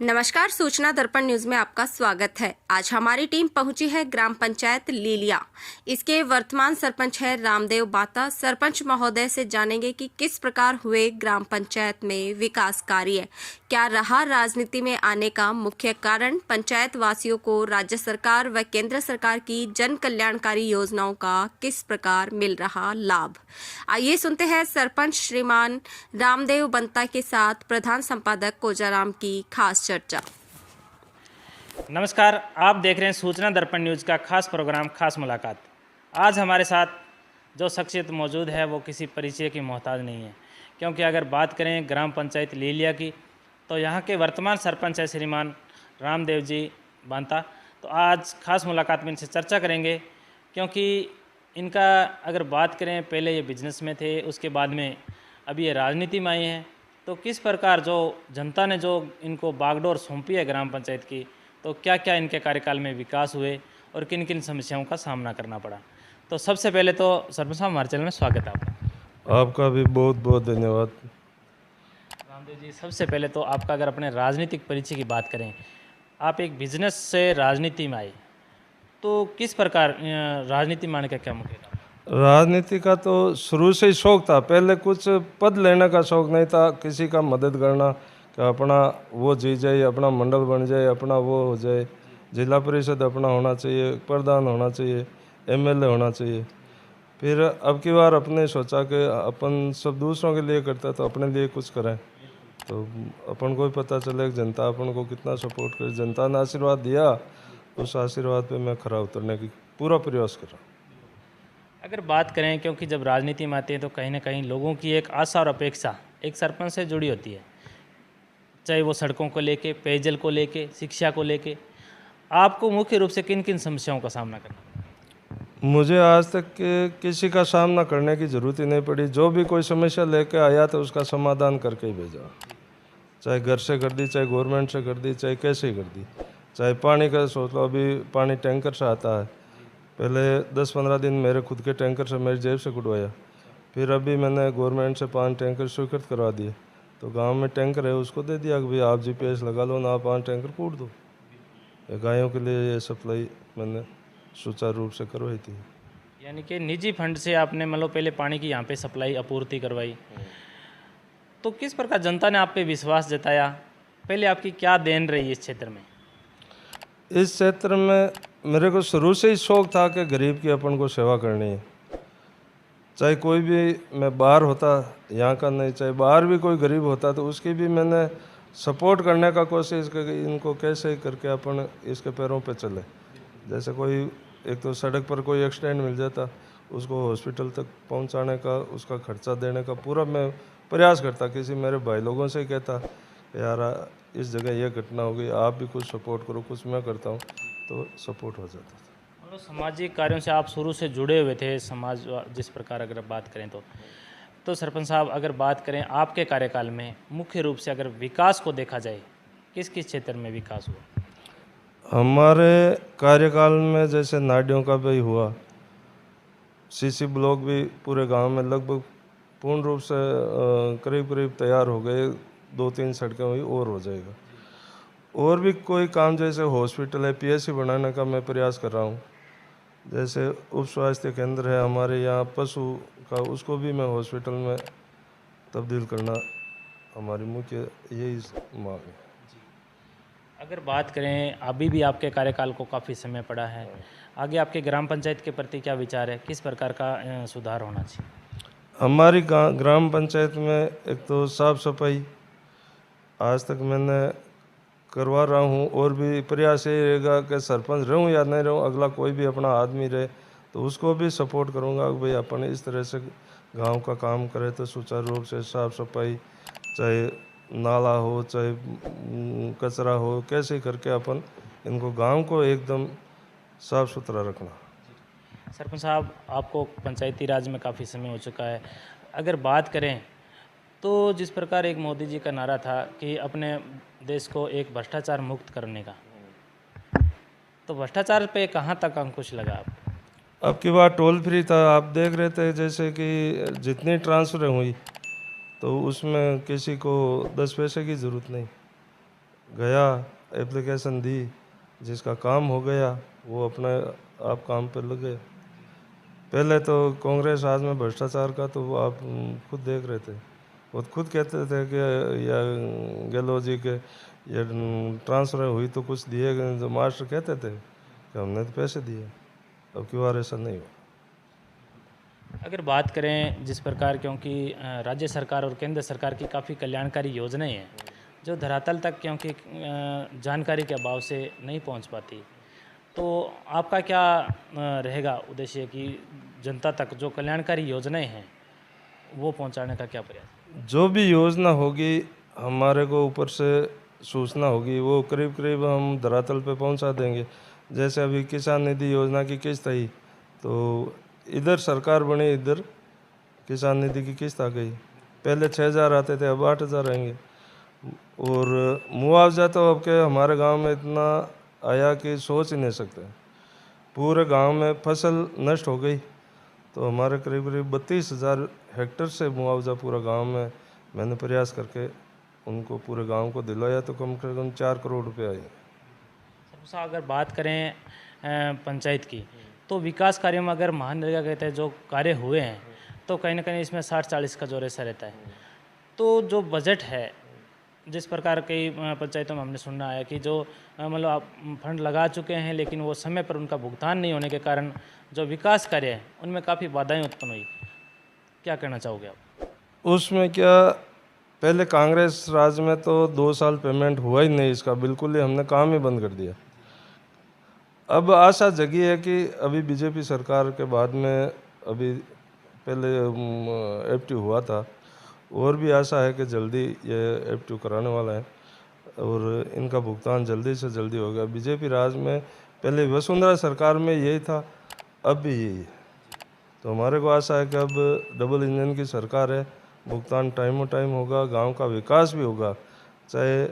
नमस्कार, सूचना दर्पण न्यूज में आपका स्वागत है। आज हमारी टीम पहुंची है ग्राम पंचायत लीलिया। इसके वर्तमान सरपंच है रामदेव बाता। सरपंच महोदय से जानेंगे कि किस प्रकार हुए ग्राम पंचायत में विकास कार्य, क्या रहा राजनीति में आने का मुख्य कारण, पंचायत वासियों को राज्य सरकार व केंद्र सरकार की जन कल्याणकारी योजनाओं का किस प्रकार मिल रहा लाभ। आइए सुनते हैं सरपंच श्रीमान रामदेव बंता के साथ प्रधान संपादक कोजाराम की खास चर्चा। नमस्कार, आप देख रहे हैं सूचना दर्पण न्यूज़ का खास प्रोग्राम खास मुलाकात। आज हमारे साथ जो शख्सियत मौजूद है वो किसी परिचय की मोहताज नहीं है, क्योंकि अगर बात करें ग्राम पंचायत लीलिया की तो यहाँ के वर्तमान सरपंच है श्रीमान रामदेव जी बांता। तो आज खास मुलाकात में इनसे चर्चा करेंगे, क्योंकि इनका अगर बात करें पहले ये बिजनेस में थे, उसके बाद में अभी ये राजनीति में आए हैं। तो किस प्रकार जो जनता ने जो इनको बागडोर सौंपी है ग्राम पंचायत की, तो क्या क्या इनके कार्यकाल में विकास हुए और किन किन समस्याओं का सामना करना पड़ा। तो सबसे पहले तो सरपंच साहब, हमारे चैनल में स्वागत है आपका। आपका भी बहुत बहुत धन्यवाद। रामदेव जी, सबसे पहले तो आपका अगर अपने राजनीतिक परिचय की बात करें, आप एक बिजनेस से राजनीति में आए, तो किस प्रकार राजनीति में आने का क्या मुख्य कारण? राजनीति का तो शुरू से ही शौक था। पहले कुछ पद लेने का शौक नहीं था, किसी का मदद करना कि अपना वो जी जाए, अपना मंडल बन जाए, अपना वो हो जाए, जिला परिषद अपना होना चाहिए, प्रधान होना चाहिए, एमएलए होना चाहिए। फिर अब की बार अपने सोचा कि अपन सब दूसरों के लिए करता तो अपने लिए कुछ करें। तो अपन को भी पता चले कि जनता अपन को कितना सपोर्ट करे। जनता ने आशीर्वाद दिया, उस आशीर्वाद पे मैं खरा उतरने की पूरा प्रयास कर रहा हूँ। अगर बात करें, क्योंकि जब राजनीति में आते हैं तो कहीं ना कहीं लोगों की एक आशा और अपेक्षा एक सरपंच से जुड़ी होती है, चाहे वो सड़कों को लेके, पेयजल को लेके, शिक्षा को लेके। आपको मुख्य रूप से किन किन समस्याओं का सामना करना पड़ा? मुझे आज तक किसी का सामना करने की ज़रूरत ही नहीं पड़ी। जो भी कोई समस्या लेके आया तो उसका समाधान करके ही भेजा। चाहे घर से कर दी, चाहे गवर्नमेंट से कर दी, चाहे कैसे ही कर दी। चाहे पानी का सोच लो, अभी पानी टैंकर से आता है। पहले 10-15 दिन मेरे खुद के टैंकर से मेरी जेब से कुटवाया। फिर अभी मैंने गवर्नमेंट से 5 टैंकर स्वीकृत करवा दिए। तो गांव में टैंकर है, उसको दे दिया कि भाई आप जीपीएस लगा लो ना, 5 टैंकर कूट दो। गायों के लिए ये सप्लाई मैंने सुचारू रूप से करवाई थी। यानी कि निजी फंड से आपने मतलब पहले पानी की यहाँ पे सप्लाई आपूर्ति करवाई। तो किस प्रकार जनता ने आप पे विश्वास जताया? पहले आपकी क्या देन रही इस क्षेत्र में? इस क्षेत्र में मेरे को शुरू से ही शौक था कि गरीब की अपन को सेवा करनी है। चाहे कोई भी, मैं बाहर होता यहाँ का नहीं, चाहे बाहर भी कोई गरीब होता तो उसकी भी मैंने सपोर्ट करने का कोशिश की, इनको कैसे करके अपन इसके पैरों पे चले। जैसे कोई एक तो सड़क पर कोई एक्सीडेंट मिल जाता, उसको हॉस्पिटल तक पहुँचाने का, उसका खर्चा देने का पूरा मैं प्रयास करता। किसी मेरे भाई लोगों से कहता यार इस जगह यह घटना हो गई, आप भी कुछ सपोर्ट करो, कुछ मैं करता हूँ, तो सपोर्ट हो जाता था। मतलब सामाजिक कार्यों से आप शुरू से जुड़े हुए थे समाज, जिस प्रकार अगर बात करें तो सरपंच साहब, अगर बात करें आपके कार्यकाल में मुख्य रूप से अगर विकास को देखा जाए, किस किस क्षेत्र में विकास हुआ? हमारे कार्यकाल में जैसे नाडियों का भी हुआ, सीसी ब्लॉक भी पूरे गांव में लगभग पूर्ण रूप से करीब करीब तैयार हो गए। 2-3 सड़कें हुई और हो जाएगा। और भी कोई काम जैसे हॉस्पिटल है, पीएचसी बनाने का मैं प्रयास कर रहा हूँ। जैसे उप स्वास्थ्य केंद्र है हमारे यहाँ पशु का, उसको भी मैं हॉस्पिटल में तब्दील करना हमारी मुख्य यही मांग है। अगर बात करें, अभी भी आपके कार्यकाल को काफ़ी समय पड़ा है, आगे आपके ग्राम पंचायत के प्रति क्या विचार है? किस प्रकार का सुधार होना चाहिए? हमारी ग्राम पंचायत में एक तो साफ सफाई आज तक मैंने करवा रहा हूँ, और भी प्रयास ये रहेगा कि सरपंच रहूँ या नहीं रहूँ, अगला कोई भी अपना आदमी रहे तो उसको भी सपोर्ट करूँगा कि भाई अपन इस तरह से गांव का काम करे तो सुचारू रूप से साफ सफाई, चाहे नाला हो, चाहे कचरा हो, कैसे करके अपन इनको गांव को एकदम साफ सुथरा रखना। सरपंच साहब, आपको पंचायती राज में काफ़ी समय हो चुका है। अगर बात करें तो जिस प्रकार एक मोदी जी का नारा था कि अपने देश को एक भ्रष्टाचार मुक्त करने का, तो भ्रष्टाचार पे कहाँ तक अंकुश लगा आप? अब की बार टोल फ्री था, आप देख रहे थे जैसे कि जितनी ट्रांसफ़र हुई तो उसमें किसी को 10 पैसे की ज़रूरत नहीं। गया, एप्लीकेशन दी, जिसका काम हो गया वो अपने आप काम पर लग गए। पहले तो कांग्रेस राज में भ्रष्टाचार का तो वो आप खुद देख रहे थे, वो खुद कहते थे कि या गहलोत जी के ये ट्रांसफ़र हुई तो कुछ दिए गए, जो मास्टर कहते थे कि हमने तो पैसे दिए। अब की बार ऐसा नहीं हुआ। अगर बात करें जिस प्रकार, क्योंकि राज्य सरकार और केंद्र सरकार की काफ़ी कल्याणकारी योजनाएं हैं जो धरातल तक क्योंकि जानकारी के अभाव से नहीं पहुंच पाती, तो आपका क्या रहेगा उद्देश्य कि जनता तक जो कल्याणकारी योजनाएं हैं वो पहुंचाने का क्या प्रयास? जो भी योजना होगी हमारे को ऊपर से सूचना होगी, वो करीब करीब हम धरातल पे पहुंचा देंगे। जैसे अभी किसान निधि योजना की किस्त आई, तो इधर सरकार बनी, इधर किसान निधि की किस्त आ गई। पहले 6,000 आते थे, अब 8,000 आएंगे। और मुआवजा तो अब के हमारे गांव में इतना आया कि सोच ही नहीं सकते। पूरे गांव में फसल नष्ट हो गई, तो हमारे करीब करीब 32,000 हेक्टेयर से मुआवजा पूरा गांव में मैंने प्रयास करके उनको पूरे गांव को दिलवाया, तो कम से कम 4 करोड़ रुपए आए। सबसे अगर बात करें पंचायत की, तो विकास कार्यों में अगर महानरेगा के तहत जो कार्य हुए हैं तो कहीं ना कहीं इसमें 60-40 का जो रेशा रहता है। तो जो बजट है, जिस प्रकार कई पंचायतों में हमने सुनना आया कि जो मतलब आप फंड लगा चुके हैं लेकिन वो समय पर उनका भुगतान नहीं होने के कारण जो विकास कार्य है उनमें काफ़ी बाधाएं उत्पन्न हुई। क्या कहना चाहोगे आप? उसमें क्या, पहले कांग्रेस राज में तो 2 साल पेमेंट हुआ ही नहीं इसका, बिल्कुल ही हमने काम ही बंद कर दिया। अब आशा जगी है कि अभी बीजेपी सरकार के बाद में, अभी पहले एफटी हुआ था, और भी आशा है कि जल्दी ये एफटी कराने वाला है और इनका भुगतान जल्दी से जल्दी होगा। बीजेपी राज में पहले वसुंधरा सरकार में यही था, अब भी यही है। तो हमारे को आशा है कि अब डबल इंजन की सरकार है, भुगतान टाइम टाइम होगा, गांव का विकास भी होगा। चाहे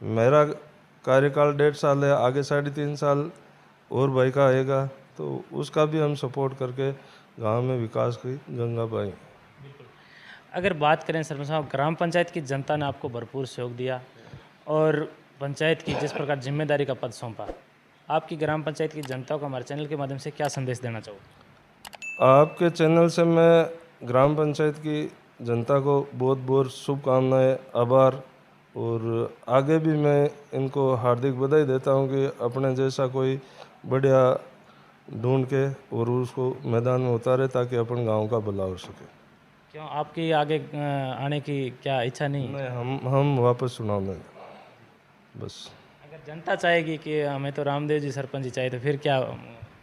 मेरा कार्यकाल 1.5 साल है, आगे 3.5 साल और भाई का आएगा, तो उसका भी हम सपोर्ट करके गांव में विकास की गंगा पाएंगे। अगर बात करें सरपंच साहब, ग्राम पंचायत की जनता ने आपको भरपूर सहयोग दिया और पंचायत की जिस प्रकार जिम्मेदारी का पद सौंपा, आपकी ग्राम पंचायत की जनता को हमारे चैनल के माध्यम से क्या संदेश देना चाहोगे? आपके चैनल से मैं ग्राम पंचायत की जनता को बहुत बहुत शुभकामनाएं, आभार, और आगे भी मैं इनको हार्दिक बधाई देता हूं कि अपने जैसा कोई बढ़िया ढूंढ के और उसको मैदान में उतारे ताकि अपन गांव का भला हो सके। क्यों आपकी आगे आने की क्या इच्छा नहीं है? नहीं, हम वापस चुनाव में बस। अगर जनता चाहेगी कि हमें तो रामदेव जी सरपंच ही चाहिए, तो फिर क्या?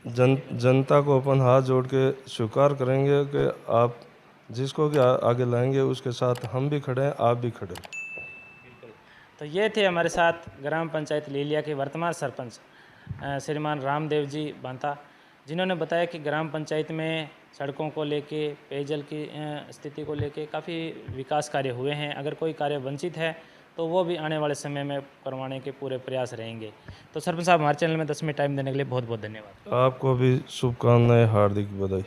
जनता को अपन हाथ जोड़ के स्वीकार करेंगे कि आप जिसको भी आगे लाएंगे उसके साथ हम भी खड़े हैं, आप भी खड़े हैं। तो ये थे हमारे साथ ग्राम पंचायत लीलिया के वर्तमान सरपंच श्रीमान रामदेव जी बांता, जिन्होंने बताया कि ग्राम पंचायत में सड़कों को लेके, पेयजल की स्थिति को लेके काफ़ी विकास कार्य हुए हैं। अगर कोई कार्य वंचित है तो वो भी आने वाले समय में करवाने के पूरे प्रयास रहेंगे। तो सरपंच साहब, हमारे चैनल में 10 मिनट टाइम देने के लिए बहुत बहुत धन्यवाद। आपको भी शुभकामनाएं, हार्दिक बधाई।